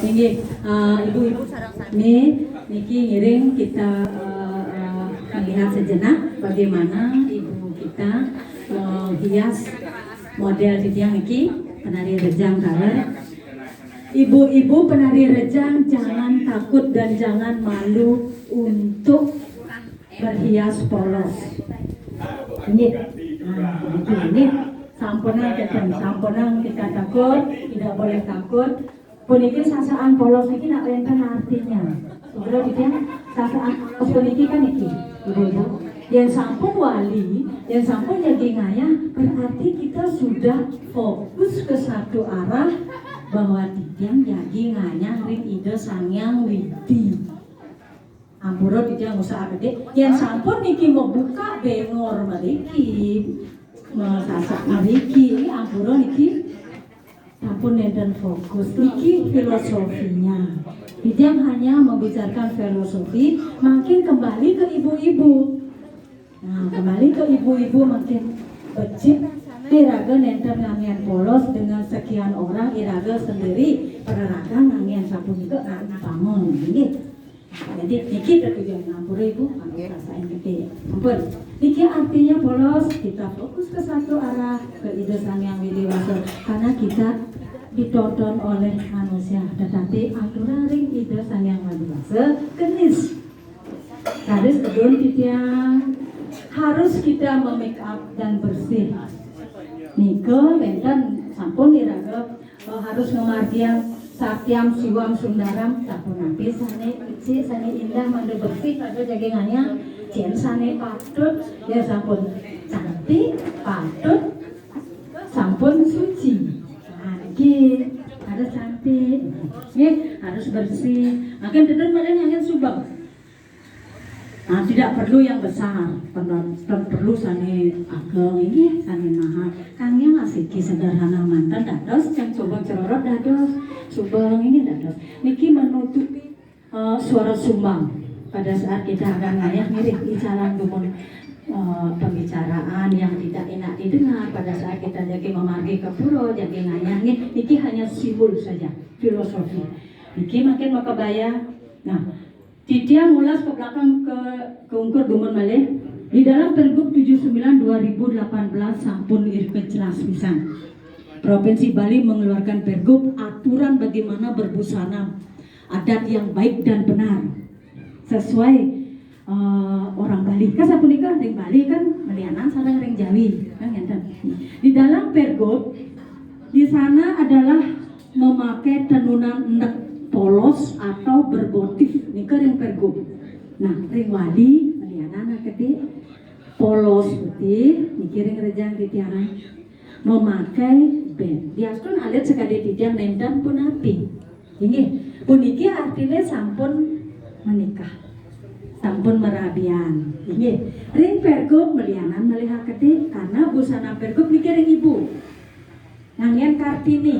Tinggi, ibu-ibu nih, niki ngiring kita melihat sejenak bagaimana ibu kita menghias model titiang niki penari rejang color. Ibu-ibu penari rejang jangan takut dan jangan malu untuk berhias polos. Ini, ini sampunang kita takut, tidak boleh takut. Puniki sasaan polos ini nak enten artinya. Sebenarnya dia sasaan polos puniki kan iki, ibu-ibu. Yang sampun wali, yang sampun jadi ngayah, berarti kita sudah fokus ke satu arah bahwa titiang jadi ngayah ring ide sangyang widi. Ampura titiang usaha gede. Yang sampun niki mau buka bengor mariki, masasak mariki, ampura niki. Sampun nenten fokus, niki filosofinya. Titiang hanya membicarakan filosofi, makin kembali ke ibu-ibu. Nah, kembali ke ibu-ibu makin becik. Iraga nenter ngangian polos dengan sekian orang, iraga sendiri perarakan ngangian sapu juga bangun ini. Jadi niki tertujuan ngampura ibu, rasain gede. Ampun. Niki artinya polos, kita fokus ke satu arah, ke ide sang yang widiwasa, karena kita ditonton oleh manusia, tetapi aturan ring ide sang yang widiwasa kenis. Harus kedun titiang, harus kita memake up dan bersih. Nike benten sampun iraga harus ngemargian sakyam siwam sundaram sampun nanti sane kecil sane indah mande bersih pada jagingannya cien sane patut ya sampun cantik patut sampun suci lagi harus cantik harus bersih makin tidur malah angin subang. Nah, tidak perlu yang besar, perlu sane ageng ini, sane mahal. Kangnya ngasih sederhana mantan dados, yang coba cerorot dados, subang ini dados. Niki menutupi suara sumbang pada saat kita akan ngayah mirip bicara dumun pembicaraan yang tidak enak didengar pada saat kita jadi memargi ke pura, jadi ngayah niki hanya simbol saja, filosofi. Niki makin makabaya. Nah, titiang ngulas ke belakang ke ungkur dumun malih di dalam Pergub 79 2018 sampun jelas pisan. Provinsi Bali mengeluarkan Pergub aturan bagaimana berbusana adat yang baik dan benar sesuai orang Bali. Kan sapunika ring Bali kan melianan sareng ring Jawi kan ngenten. Di dalam Pergub di sana adalah memakai tenunan endek polos atau bermotif nika ring Pergub. Nah, ring wadi meliana ketik polos putih niki ring rejang titiaran memakai band. Diaskun alit sekali titiang nendang pun api. Ini puniki artinya sampun menikah. Sampun merabian. Ini ring Pergub melianan melihat ketik karena busana Pergub niki ring ibu. Ngangen Kartini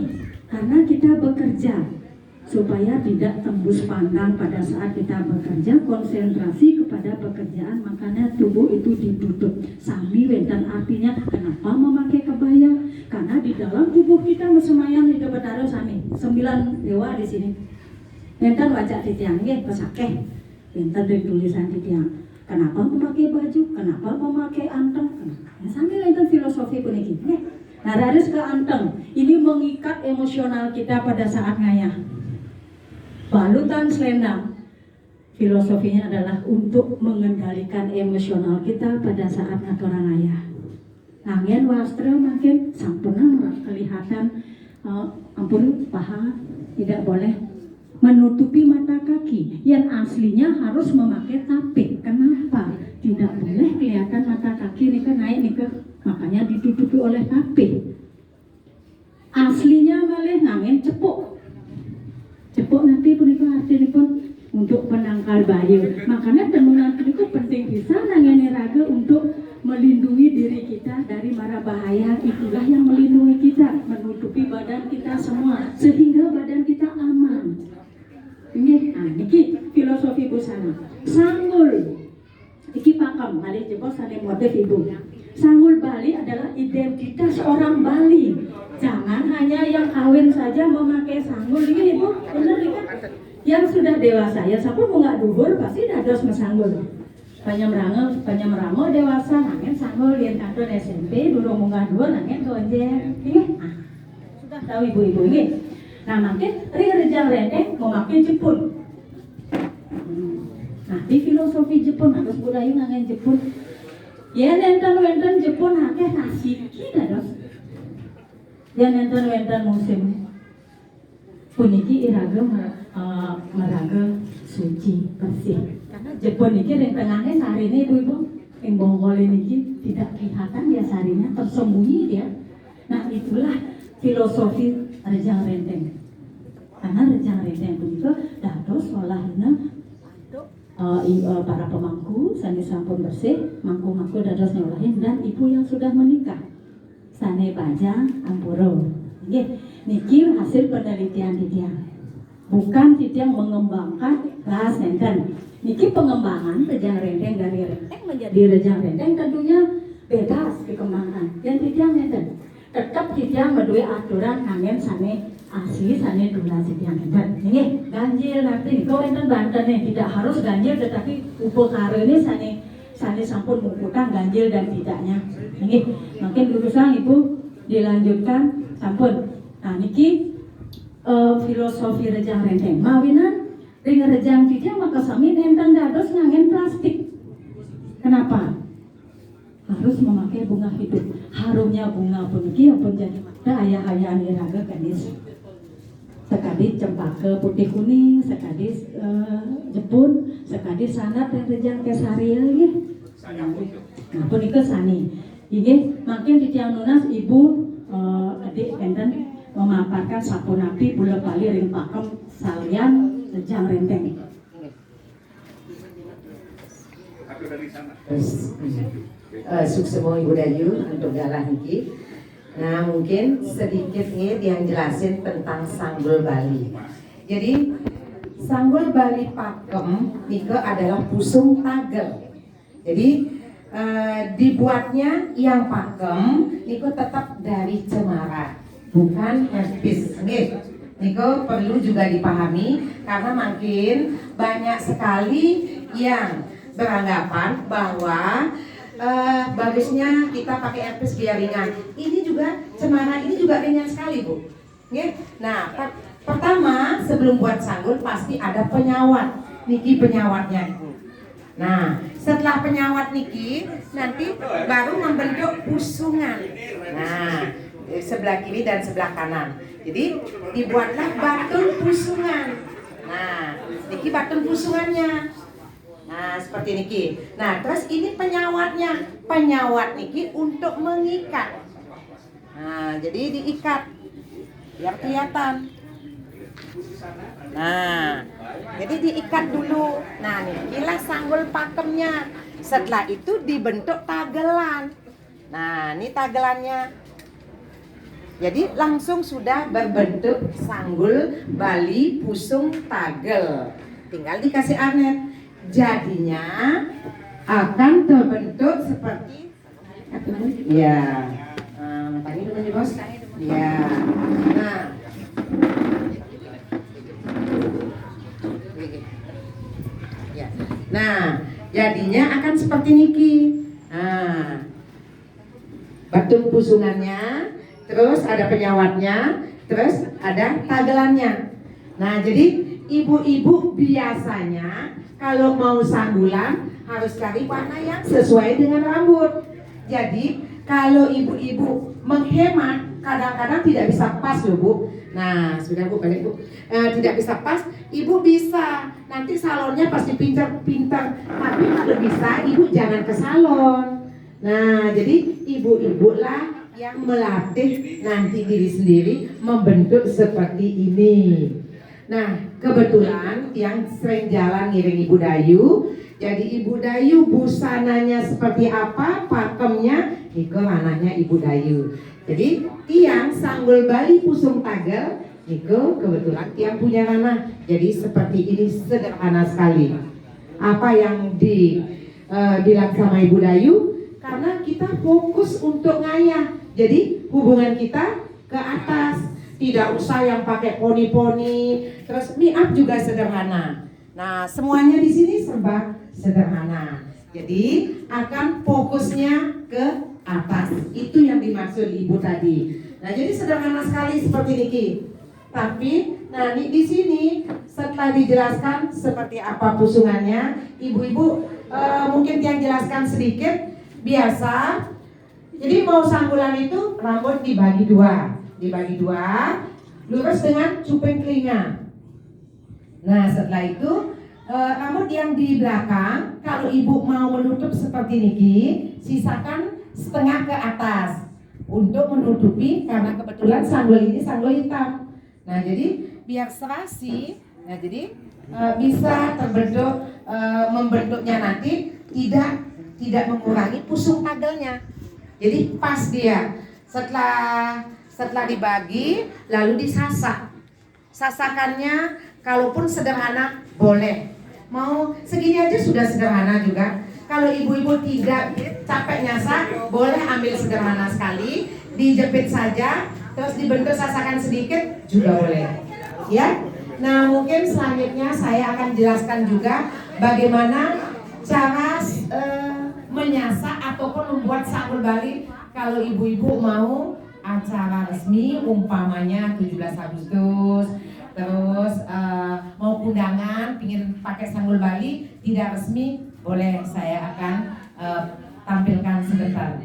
karena kita bekerja supaya tidak tembus pandang pada saat kita bekerja, konsentrasi kepada pekerjaan, makanya tubuh itu ditutup. Sami wenten artinya kenapa memakai kebaya? Karena di dalam tubuh kita mesemayang hidup betara sami 9 dewa di sini. Wenten wajah titiang nggih pesakeh. Wenten dari tulisan titiang. Kenapa memakai baju? Kenapa memakai anteng? Sami wenten filosofi puniki. Nah, harus ke anteng. Ini mengikat emosional kita pada saat ngayah. Balutan selendang filosofinya adalah untuk mengendalikan emosional kita pada saat ngaturan ayah. Nangin wastra makin sampurna kelihatan ampun paha tidak boleh menutupi mata kaki. Yang aslinya harus memakai tapik. Kenapa? Tidak boleh kelihatan mata kaki nih naik nih makanya ditutupi oleh tapik. Aslinya malah nangin cepuk. Cepuk nanti pun itu artinya pun untuk penangkal bayu. Makanya tenunan itu penting bisa nangani raga untuk melindungi diri kita dari mara bahaya. Itulah yang melindungi kita, menutupi badan kita semua sehingga badan kita aman. Ini, niki filosofi busana. Sanggul, iki pakam, balik jebol sane motif ibu. Sanggul Bali adalah identitas orang Bali. Jangan hanya yang kawin saja memakai sanggul. Ini ibu, benar ibu. yang sudah dewasa ya sampun bunga duhur pasti dados mesanggul. Panyamrango dewasa nangen sanggul yen kantor SMP durung munggah duhur nangen gonjeng. Ingat? Nah, sudah tahu ibu-ibu ini. Nah, makin rejang renteng memakai Jepun. Nah, di filosofi Jepun harus budaya nangen Jepun. Ya nenten Jepun akeh nasiki dados. Ya nenten musim. Puniki iraga meraga suci bersih. Karena Jepun ini yang tengahnya sarine ibu-ibu, yang bongkol ini tidak kelihatan dia sarinya tersembunyi dia. Nah itulah filosofi rejang renteng. Karena rejang renteng itu dados olahna para pemangku sane sampun bersih, mangku-mangku dados nyolahin dan ibu yang sudah menikah. Sane bajang ampuro. Niki hasil penelitian Titiang. Bukan Titiang mengembangkan ras nenten. Niki pengembangan rejang renteng dari renteng menjadi rejang renteng tentunya bebas dikembangkan. Yang Titiang nenten. Tetap Titiang medue aturan kangen sane asli sane dula Titiang nenten. Ini ganjil nanti kau enten Banten nih tidak harus ganjil tetapi upakarane sane sampun mengutang ganjil dan tidaknya. Ini makin urusan ibu dilanjutkan sampun. Nah niki filosofi rejang renteng mawinan dengan rejang Titiang maka sami nenten dados ngangen plastik. Kenapa? Harus memakai bunga hidup. Harumnya bunga puniki pun jadi mata ayah-ayah iraga gadis. Sekadis cempaka putih kuning, sekadis Jepun, sekadis sanat yang rejang kesaria nggih. Nah punika sani. Nggih makin Titiang nunas ibu adik enten memaparkan sapunapi bola bali ring pakem salian rejang renteng. Suksemo Ibu Dayu untuk galah niki. Nah mungkin sedikit nih yang jelasin tentang sanggul Bali. Jadi sanggul Bali pakem nike adalah pusung tagel. Jadi dibuatnya yang pakem niko tetap dari cemara, bukan herpes. Niko perlu juga dipahami karena makin banyak sekali yang beranggapan bahwa bagusnya kita pakai herpes biar ringan. Ini juga cemara ini juga ringan sekali bu. Nah pertama sebelum buat sanggul pasti ada penyawat. Niki penyawatnya ibu. Nah, setelah penyawat niki nanti baru membentuk pusungan. Nah, sebelah kiri dan sebelah kanan. Jadi dibuatlah batun pusungan. Nah, niki batun pusungannya. Nah, seperti niki. Nah, terus ini penyawatnya. Penyawat niki untuk mengikat. Nah, jadi diikat biar kelihatan. Nah, jadi diikat dulu. Nah, inilah sanggul pakemnya. Setelah itu dibentuk tagelan. Nah, ini tagelannya. Jadi langsung sudah berbentuk sanggul Bali pusung tagel. Tinggal dikasih arnet. Jadinya akan terbentuk seperti ya. Tadi dulu nih bos. Ya. Nah. Nah, jadinya akan seperti niki. Nah, batu pusungannya, terus ada penyawatnya, terus ada tagelannya. Nah, jadi ibu-ibu biasanya kalau mau sanggulan harus cari warna yang sesuai dengan rambut. Jadi kalau ibu-ibu menghemat, kadang-kadang tidak bisa pas loh bu. Nah, sudah bu balik bu. Tidak bisa pas, ibu bisa. Nanti salonnya pasti pintar-pintar. Tapi kalau bisa, ibu jangan ke salon. Nah, jadi ibu-ibu lah yang melatih nanti diri sendiri membentuk seperti ini. Nah, kebetulan yang sering jalan ngiring Ibu Dayu. Jadi Ibu Dayu busananya seperti apa, pakemnya, itu ranahnya Ibu Dayu. Jadi tiang sanggul Bali pusung tagel itu kebetulan tiang punya ranah. Jadi seperti ini sederhana sekali. Apa yang dilakukan sama Ibu Dayu? Karena kita fokus untuk ngayah. Jadi hubungan kita ke atas. tidak usah yang pakai poni-poni. Terus make up juga sederhana. Nah, semuanya di sini serba sederhana. Jadi akan fokusnya ke atas. Itu yang dimaksud ibu tadi. Nah, jadi sederhana sekali seperti Niki. Tapi, nah di sini setelah dijelaskan seperti apa pusungannya, ibu-ibu mungkin yang jelaskan sedikit. Biasa, jadi mau sanggulan itu rambut dibagi dua, lurus dengan cuping telinga. Nah, setelah itu rambut yang di belakang, kalau ibu mau menutup seperti Niki, sisakan setengah ke atas untuk menutupi, karena kebetulan sanggul ini sanggul hitam. Nah, jadi biar serasi, nah jadi bisa terbentuk, membentuknya nanti tidak mengurangi pusung pagelnya. Jadi pas dia setelah dibagi lalu disasak. Sasakannya kalaupun sederhana boleh. Mau segini aja sudah sederhana juga. Kalau ibu-ibu tidak capek nyasak, boleh ambil sederhana sekali, dijepit saja, terus dibentuk sasakan sedikit juga boleh. Ya. Nah, mungkin selanjutnya saya akan jelaskan juga bagaimana cara menyasak ataupun membuat sanggul Bali kalau ibu-ibu mau acara resmi, umpamanya 17 Agustus, terus mau undangan pingin pakai sanggul Bali tidak resmi, boleh saya akan tampilkan sebentar.